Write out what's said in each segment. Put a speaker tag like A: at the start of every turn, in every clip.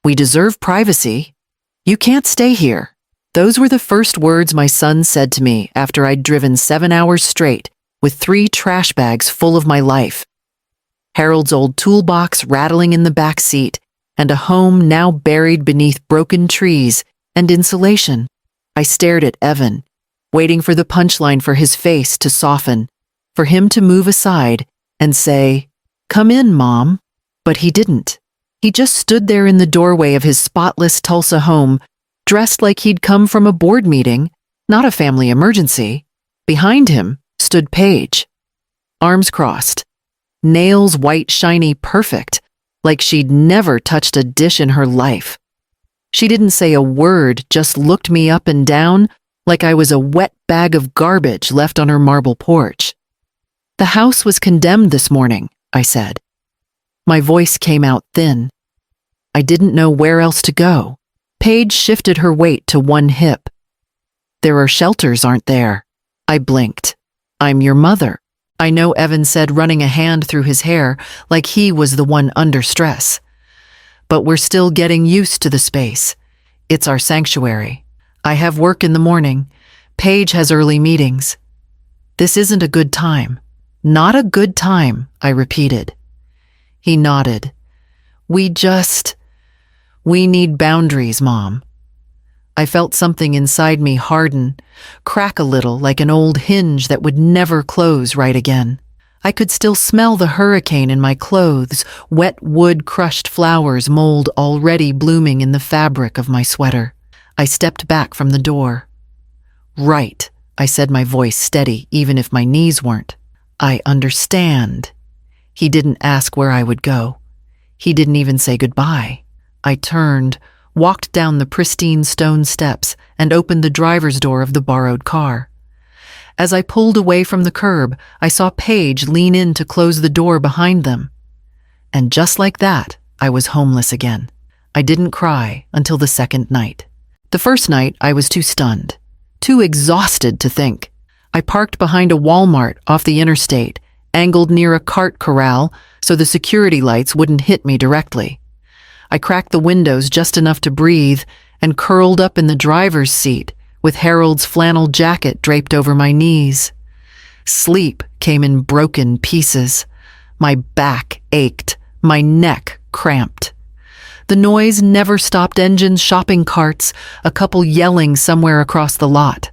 A: We deserve privacy. You can't stay here. Those were the first words my son said to me after I'd driven 7 hours straight with 3 trash bags full of my life. Harold's old toolbox rattling in the back seat, and a home now buried beneath broken trees and insulation. I stared at Evan, waiting for the punchline for his face to soften, for him to move aside and say, "Come in, Mom." But he didn't. He just stood there in the doorway of his spotless Tulsa home, dressed like he'd come from a board meeting, not a family emergency. Behind him stood Paige, arms crossed, nails white, shiny, perfect, like she'd never touched a dish in her life. She didn't say a word, just looked me up and down like I was a wet bag of garbage left on her marble porch. "The house was condemned this morning," I said. My voice came out thin. I didn't know where else to go. Paige shifted her weight to one hip. "There are shelters, aren't there?" I blinked. "I'm your mother." I know, Evan said, running a hand through his hair like he was the one under stress. "But we're still getting used to the space. It's our sanctuary. I have work in the morning. Paige has early meetings. This isn't a good time." "Not a good time," I repeated. He nodded. We need boundaries, Mom." I felt something inside me harden, crack a little like an old hinge that would never close right again. I could still smell the hurricane in my clothes, wet wood, crushed flowers, mold already blooming in the fabric of my sweater. I stepped back from the door. "Right," I said, my voice steady, even if my knees weren't. "I understand." He didn't ask where I would go. He didn't even say goodbye. I turned, walked down the pristine stone steps, and opened the driver's door of the borrowed car. As I pulled away from the curb, I saw Paige lean in to close the door behind them. And just like that, I was homeless again. I didn't cry until the second night. The first night, I was too stunned, too exhausted to think. I parked behind a Walmart off the interstate, angled near a cart corral so the security lights wouldn't hit me directly. I cracked the windows just enough to breathe and curled up in the driver's seat with Harold's flannel jacket draped over my knees. Sleep came in broken pieces. My back ached, my neck cramped. The noise never stopped: engines, shopping carts, a couple yelling somewhere across the lot.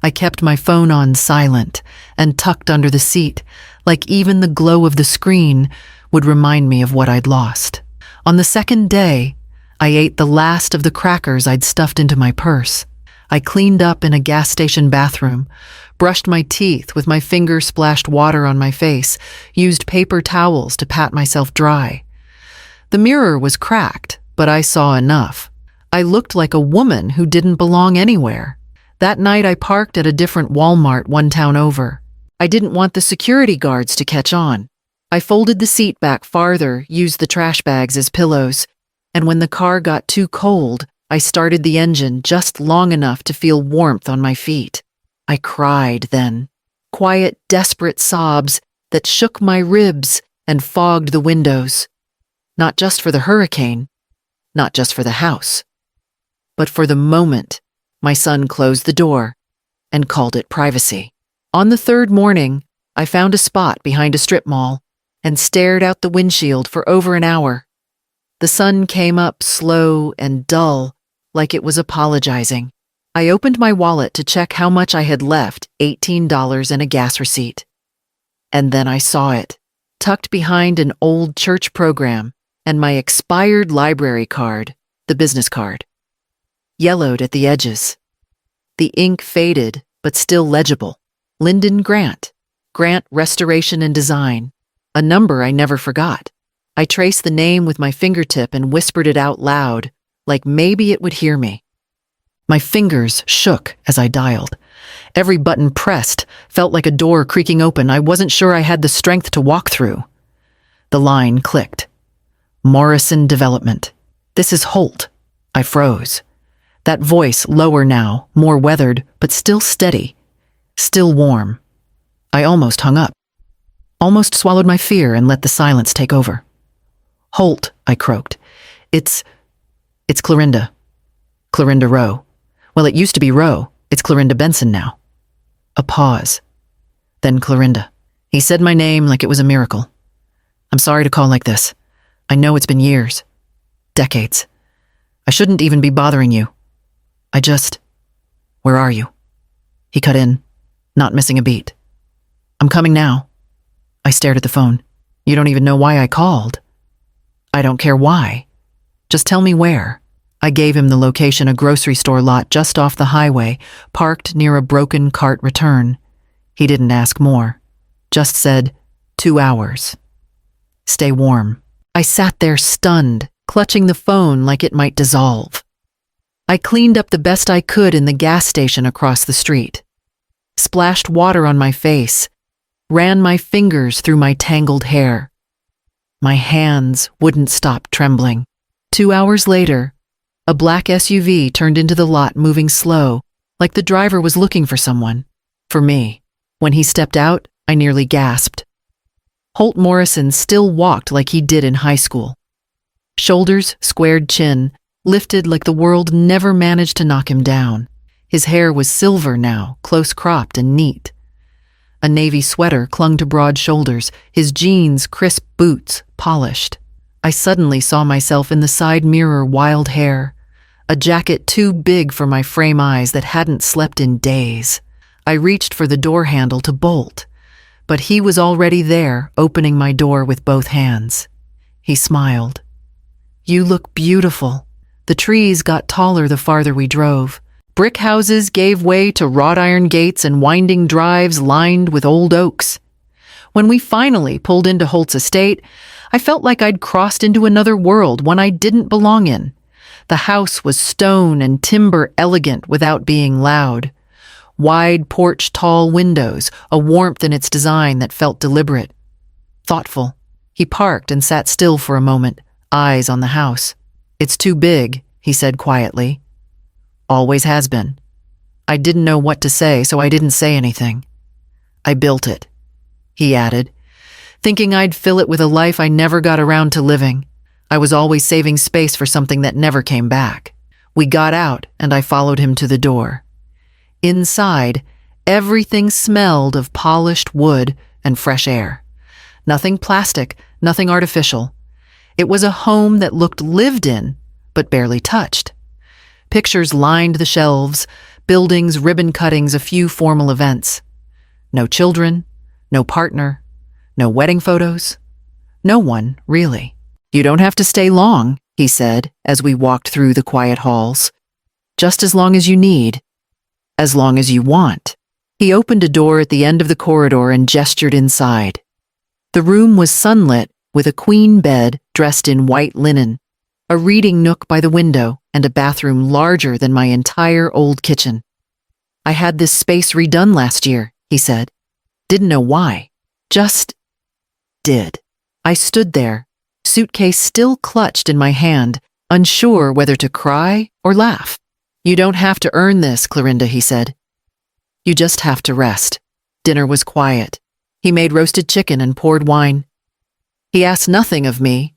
A: I kept my phone on silent and tucked under the seat, like even the glow of the screen would remind me of what I'd lost. On the second day, I ate the last of the crackers I'd stuffed into my purse. I cleaned up in a gas station bathroom, brushed my teeth with my finger splashed water on my face, used paper towels to pat myself dry. The mirror was cracked, but I saw enough. I looked like a woman who didn't belong anywhere. That night I parked at a different Walmart one town over. I didn't want the security guards to catch on. I folded the seat back farther, used the trash bags as pillows, and when the car got too cold, I started the engine just long enough to feel warmth on my feet. I cried then, quiet, desperate sobs that shook my ribs and fogged the windows. Not just for the hurricane, not just for the house, but for the moment my son closed the door and called it privacy. On the third morning, I found a spot behind a strip mall and stared out the windshield for over an hour. The sun came up slow and dull, like it was apologizing. I opened my wallet to check how much I had left, $18 and a gas receipt. And then I saw it, tucked behind an old church program and my expired library card, the business card. Yellowed at the edges. The ink faded, but still legible. Lyndon Grant, Grant Restoration and Design, a number I never forgot. I traced the name with my fingertip and whispered it out loud, like maybe it would hear me. My fingers shook as I dialed. Every button pressed felt like a door creaking open I wasn't sure I had the strength to walk through. The line clicked. Morrison Development. This is Holt. I froze. That voice, lower now, more weathered, but still steady, still warm. I almost hung up. Almost swallowed my fear and let the silence take over. "Holt," I croaked. It's Clorinda. Clorinda Rowe. Well, it used to be Rowe. It's Clorinda Benson now. A pause. Then Clorinda. He said my name like it was a miracle. I'm sorry to call like this. I know it's been years. Decades. I shouldn't even be bothering you. Where are you? He cut in, not missing a beat. I'm coming now. I stared at the phone. You don't even know why I called. I don't care why. Just tell me where. I gave him the location, a grocery store lot just off the highway, parked near a broken cart return. He didn't ask more. Just said, 2 hours. Stay warm. I sat there stunned, clutching the phone like it might dissolve. I cleaned up the best I could in the gas station across the street. Splashed water on my face, ran my fingers through my tangled hair. My hands wouldn't stop trembling. 2 hours later, a black SUV turned into the lot, moving slow, like the driver was looking for someone. For me. When he stepped out, I nearly gasped. Holt Morrison still walked like he did in high school. Shoulders, squared chin, lifted like the world never managed to knock him down. His hair was silver now, close-cropped and neat. A navy sweater clung to broad shoulders, his jeans crisp, boots polished. I suddenly saw myself in the side mirror, wild hair, a jacket too big for my frame eyes that hadn't slept in days. I reached for the door handle to bolt, but he was already there, opening my door with both hands. He smiled. You look beautiful. The trees got taller the farther we drove. Brick houses gave way to wrought iron gates and winding drives lined with old oaks. When we finally pulled into Holt's estate, I felt like I'd crossed into another world, one I didn't belong in. The house was stone and timber, elegant without being loud. Wide porch, tall windows, a warmth in its design that felt deliberate. Thoughtful. He parked and sat still for a moment, eyes on the house. It's too big, he said quietly. Always has been. I didn't know what to say, so I didn't say anything. I built it, he added, thinking I'd fill it with a life I never got around to living. I was always saving space for something that never came back. We got out, and I followed him to the door. Inside, everything smelled of polished wood and fresh air. Nothing plastic, nothing artificial. It was a home that looked lived in, but barely touched. Pictures lined the shelves, buildings, ribbon cuttings, a few formal events. No children, no partner, no wedding photos. No one, really. You don't have to stay long, he said, as we walked through the quiet halls. Just as long as you need. As long as you want. He opened a door at the end of the corridor and gestured inside. The room was sunlit, with a queen bed dressed in white linen, a reading nook by the window, and a bathroom larger than my entire old kitchen. I had this space redone last year, he said. Didn't know why. Just did. I stood there, suitcase still clutched in my hand, unsure whether to cry or laugh. You don't have to earn this, Clorinda, he said. You just have to rest. Dinner was quiet. He made roasted chicken and poured wine. He asked nothing of me.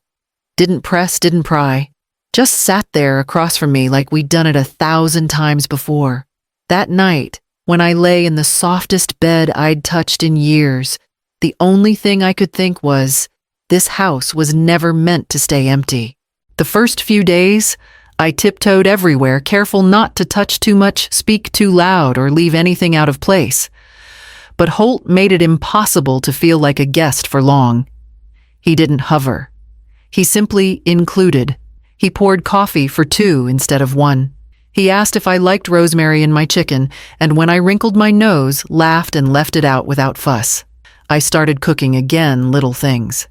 A: Didn't press, didn't pry. Just sat there across from me like we'd done it 1,000 times before. That night, when I lay in the softest bed I'd touched in years, the only thing I could think was, this house was never meant to stay empty. The first few days, I tiptoed everywhere, careful not to touch too much, speak too loud, or leave anything out of place. But Holt made it impossible to feel like a guest for long. He didn't hover. He simply included. He poured coffee for 2 instead of 1. He asked if I liked rosemary in my chicken, and when I wrinkled my nose, laughed and left it out without fuss. I started cooking again, little things.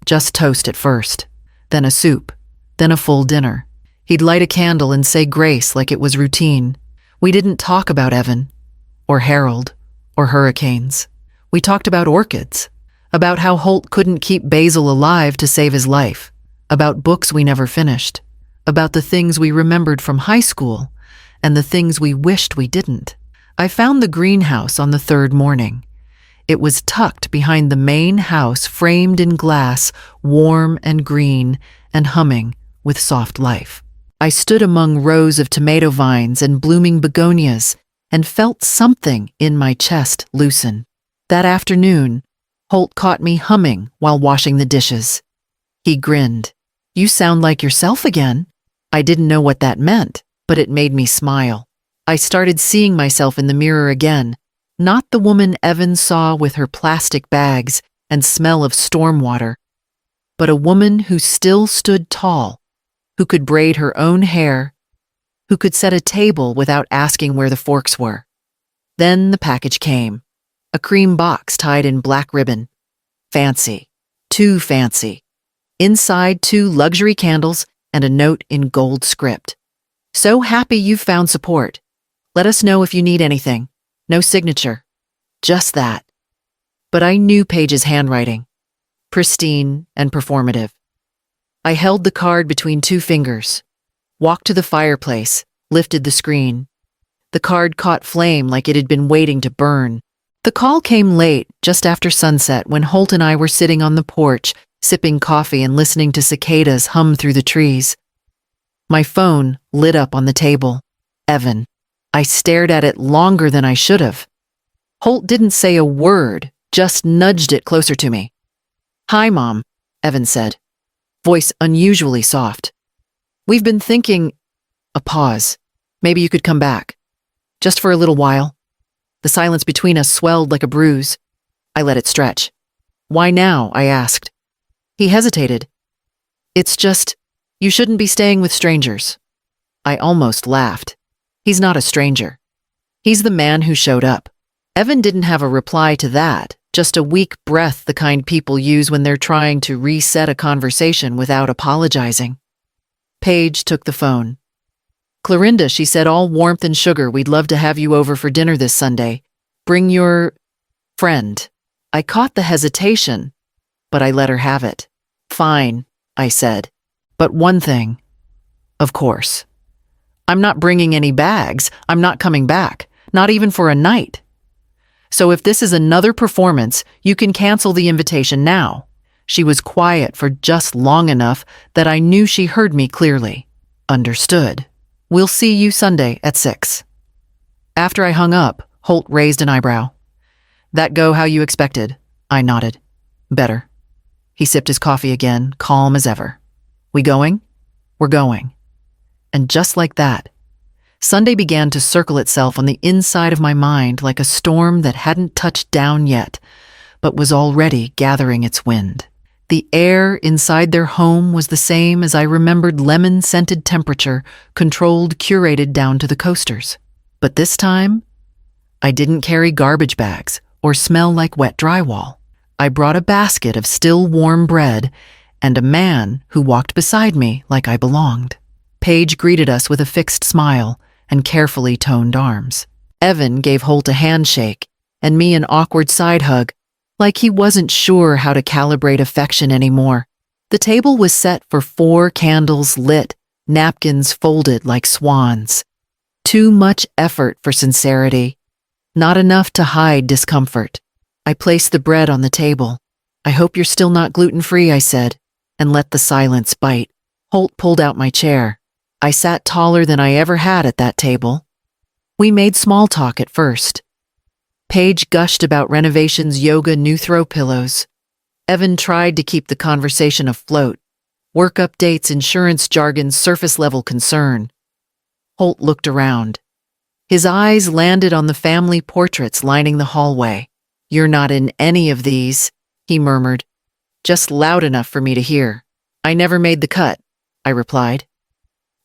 A: Just toast at first, then a soup, then a full dinner. He'd light a candle and say grace like it was routine. We didn't talk about Evan, or Harold, or hurricanes. We talked about orchids, about how Holt couldn't keep Basil alive to save his life, about books we never finished, about the things we remembered from high school, and the things we wished we didn't. I found the greenhouse on the 3rd morning. It was tucked behind the main house, framed in glass, warm and green, and humming with soft life. I stood among rows of tomato vines and blooming begonias and felt something in my chest loosen. That afternoon, Holt caught me humming while washing the dishes. He grinned. "You sound like yourself again." I didn't know what that meant, but it made me smile. I started seeing myself in the mirror again, not the woman Evan saw with her plastic bags and smell of storm water, but a woman who still stood tall, who could braid her own hair, who could set a table without asking where the forks were. Then the package came, a cream box tied in black ribbon. Fancy, too fancy. Inside, 2 luxury candles and a note in gold script. "So happy you've found support. Let us know if you need anything." No signature. Just that. But I knew Paige's handwriting. Pristine and performative. I held the card between 2 fingers, walked to the fireplace, lifted the screen. The card caught flame like it had been waiting to burn. The call came late, just after sunset, when Holt and I were sitting on the porch, sipping coffee and listening to cicadas hum through the trees. My phone lit up on the table. Evan. I stared at it longer than I should have. Holt didn't say a word, just nudged it closer to me. "Hi, Mom," Evan said, voice unusually soft. "We've been thinking—" A pause. "Maybe you could come back. Just for a little while." The silence between us swelled like a bruise. I let it stretch. "Why now?" I asked. He hesitated. "It's just, you shouldn't be staying with strangers." I almost laughed. He's not a stranger. He's the man who showed up. Evan didn't have a reply to that, just a weak breath the kind people use when they're trying to reset a conversation without apologizing. Paige took the phone. "Clorinda," she said, "all warmth and sugar. We'd love to have you over for dinner this Sunday. Bring your friend." I caught the hesitation, but I let her have it. "Fine," I said. "But one thing." "Of course." "I'm not bringing any bags. I'm not coming back. Not even for a night. So if this is another performance, you can cancel the invitation now." She was quiet for just long enough that I knew she heard me clearly. "Understood. We'll see you Sunday at 6. After I hung up, Holt raised an eyebrow. "That go how you expected?" I nodded. "Better." He sipped his coffee again, calm as ever. "We going?" "We're going." And just like that, Sunday began to circle itself on the inside of my mind like a storm that hadn't touched down yet, but was already gathering its wind. The air inside their home was the same as I remembered, lemon-scented temperature, controlled, curated down to the coasters. But this time, I didn't carry garbage bags or smell like wet drywall. I brought a basket of still warm bread and a man who walked beside me like I belonged. Paige greeted us with a fixed smile and carefully toned arms. Evan gave Holt a handshake and me an awkward side hug, like he wasn't sure how to calibrate affection anymore. The table was set for 4 candles lit, napkins folded like swans. Too much effort for sincerity, not enough to hide discomfort. I placed the bread on the table. "I hope you're still not gluten-free," I said, and let the silence bite. Holt pulled out my chair. I sat taller than I ever had at that table. We made small talk at first. Paige gushed about renovations, yoga, new throw pillows. Evan tried to keep the conversation afloat. Work updates, insurance jargon, surface-level concern. Holt looked around. His eyes landed on the family portraits lining the hallway. "You're not in any of these," he murmured, just loud enough for me to hear. "I never made the cut," I replied.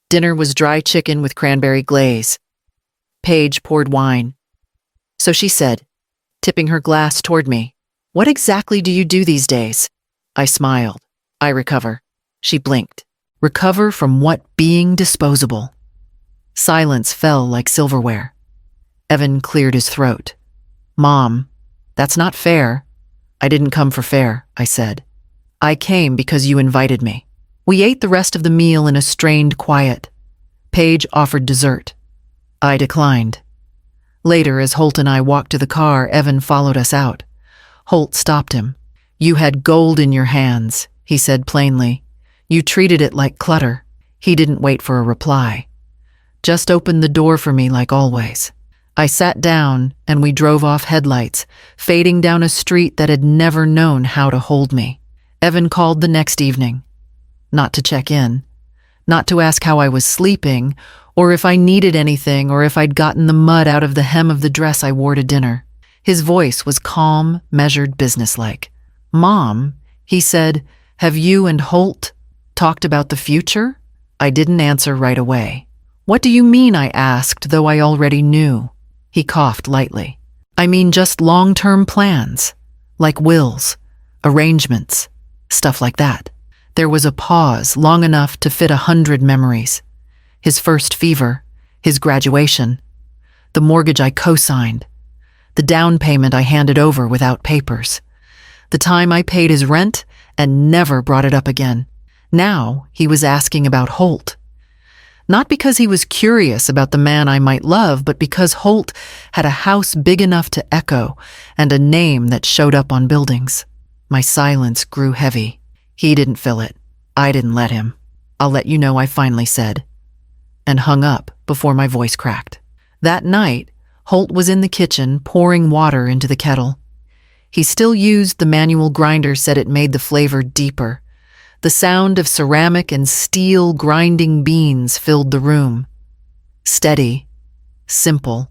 A: Dinner was dry chicken with cranberry glaze. Paige poured wine. So she said, tipping her glass toward me, "What exactly do you do these days?" I smiled. "I recover." She blinked. "Recover from what? Being disposable." Silence fell like silverware. Evan cleared his throat. "Mom, that's not fair." "I didn't come for fair," I said. "I came because you invited me." We ate the rest of the meal in a strained quiet. Paige offered dessert. I declined. Later, as Holt and I walked to the car, Evan followed us out. Holt stopped him. "You had gold in your hands," he said plainly. "You treated it like clutter." He didn't wait for a reply. Just opened the door for me like always. I sat down and we drove off headlights, fading down a street that had never known how to hold me. Evan called the next evening. Not to check in, not to ask how I was sleeping, or if I needed anything, or if I'd gotten the mud out of the hem of the dress I wore to dinner. His voice was calm, measured, businesslike. "Mom," he said, "have you and Holt talked about the future?" I didn't answer right away. "What do you mean?" I asked, though I already knew. He coughed lightly. "I mean just long-term plans, like wills, arrangements, stuff like that." There was a pause long enough to fit 100 memories. His first fever, his graduation, the mortgage I co-signed, the down payment I handed over without papers, the time I paid his rent and never brought it up again. Now he was asking about Holt. Not because he was curious about the man I might love, but because Holt had a house big enough to echo and a name that showed up on buildings. My silence grew heavy. He didn't fill it. I didn't let him. "I'll let you know," I finally said, and hung up before my voice cracked. That night, Holt was in the kitchen pouring water into the kettle. He still used the manual grinder, said it made the flavor deeper. The sound of ceramic and steel grinding beans filled the room. Steady, simple,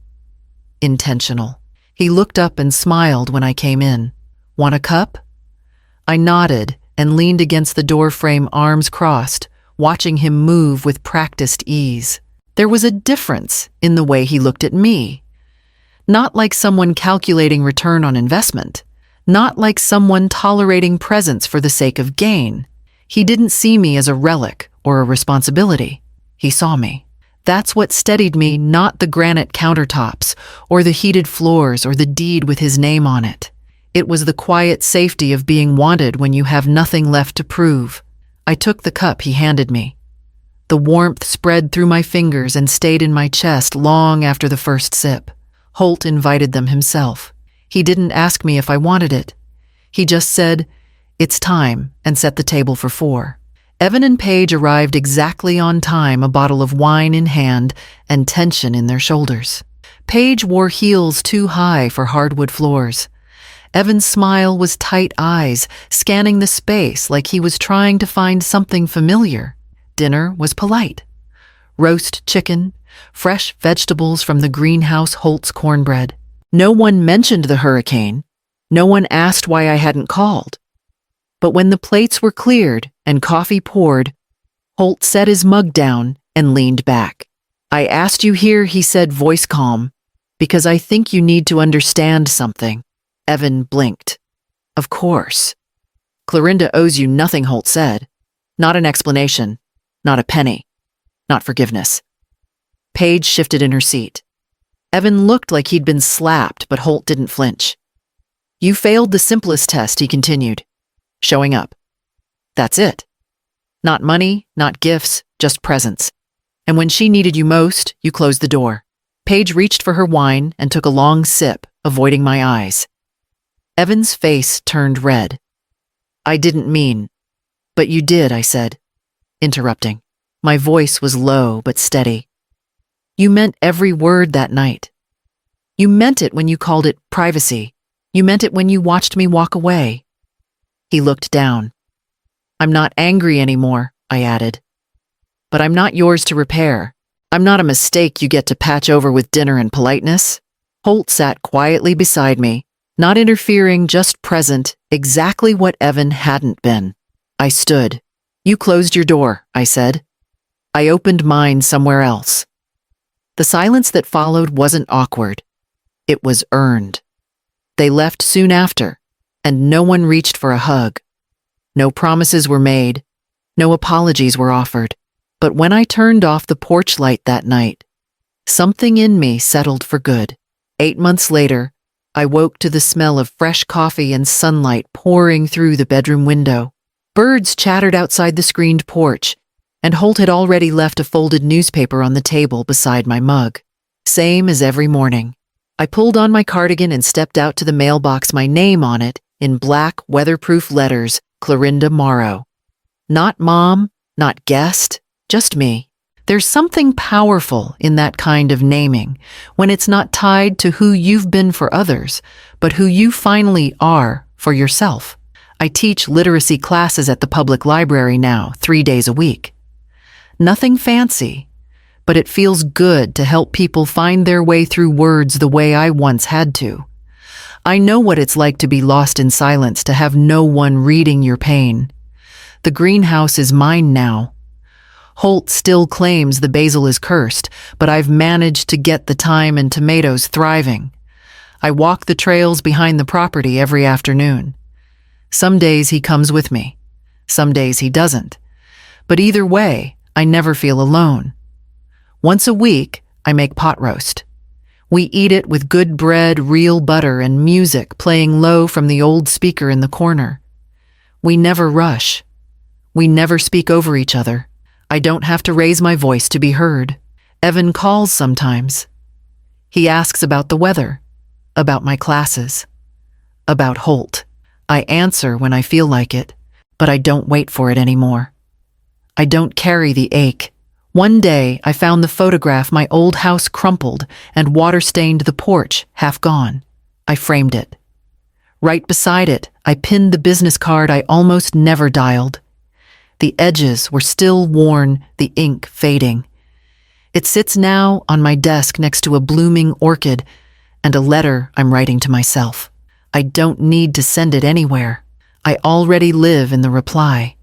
A: intentional. He looked up and smiled when I came in. "Want a cup?" I nodded and leaned against the doorframe, arms crossed, watching him move with practiced ease. There was a difference in the way he looked at me. Not like someone calculating return on investment. Not like someone tolerating presence for the sake of gain. He didn't see me as a relic or a responsibility. He saw me. That's what steadied me, not the granite countertops or the heated floors or the deed with his name on it. It was the quiet safety of being wanted when you have nothing left to prove. I took the cup he handed me. The warmth spread through my fingers and stayed in my chest long after the first sip. Holt invited them himself. He didn't ask me if I wanted it. He just said, "It's time," and set the table for 4. Evan and Paige arrived exactly on time, a bottle of wine in hand and tension in their shoulders. Paige wore heels too high for hardwood floors. Evan's smile was tight eyes, scanning the space like he was trying to find something familiar. Dinner was polite. Roast chicken, fresh vegetables from the greenhouse, Holt's cornbread. No one mentioned the hurricane. No one asked why I hadn't called. But when the plates were cleared and coffee poured, Holt set his mug down and leaned back. "I asked you here," he said, voice calm, "because I think you need to understand something." Evan blinked. "Of course." "Clorinda owes you nothing," Holt said. "Not an explanation. Not a penny. Not forgiveness." Paige shifted in her seat. Evan looked like he'd been slapped, but Holt didn't flinch. "You failed the simplest test," he continued. "Showing up. That's it. Not money, not gifts, just presence. And when she needed you most, you closed the door." Paige reached for her wine and took a long sip, avoiding my eyes. Evan's face turned red. "I didn't mean." "But you did," I said, interrupting. My voice was low but steady. "You meant every word that night. You meant it when you called it privacy. You meant it when you watched me walk away." He looked down. "I'm not angry anymore," I added. "But I'm not yours to repair. I'm not a mistake you get to patch over with dinner and politeness." Holt sat quietly beside me, not interfering, just present, exactly what Evan hadn't been. I stood. "You closed your door," I said. I opened mine somewhere else. The silence that followed wasn't awkward. It was earned. They left soon after, and no one reached for a hug. No promises were made. No apologies were offered. But when I turned off the porch light that night, something in me settled for good. 8 months later, I woke to the smell of fresh coffee and sunlight pouring through the bedroom window. Birds chattered outside the screened porch, and Holt had already left a folded newspaper on the table beside my mug. Same as every morning. I pulled on my cardigan and stepped out to the mailbox, my name on it, in black, weatherproof letters, Clorinda Morrow. Not mom, not guest, Just me. There's something powerful in that kind of naming, when it's not tied to who you've been for others, but who you finally are for yourself. I teach literacy classes at the public library now, 3 days a week. Nothing fancy, but it feels good to help people find their way through words the way I once had to. I know what it's like to be lost in silence, to have no one reading your pain. The greenhouse is mine now. Holt still claims the basil is cursed, but I've managed to get the thyme and tomatoes thriving. I walk the trails behind the property every afternoon. Some days he comes with me. Some days he doesn't. But either way, I never feel alone. Once a week, I make pot roast. We eat it with good bread, real butter, and music playing low from the old speaker in the corner. We never rush. We never speak over each other. I don't have to raise my voice to be heard. Evan calls sometimes. He asks about the weather, about my classes, about Holt. I answer when I feel like it, but I don't wait for it anymore. I don't carry the ache. One day, I found the photograph, my old house crumpled and water-stained the porch, half gone. I framed it. Right beside it, I pinned the business card I almost never dialed. The edges were still worn, the ink fading. It sits now on my desk next to a blooming orchid and a letter I'm writing to myself. I don't need to send it anywhere. I already live in the reply.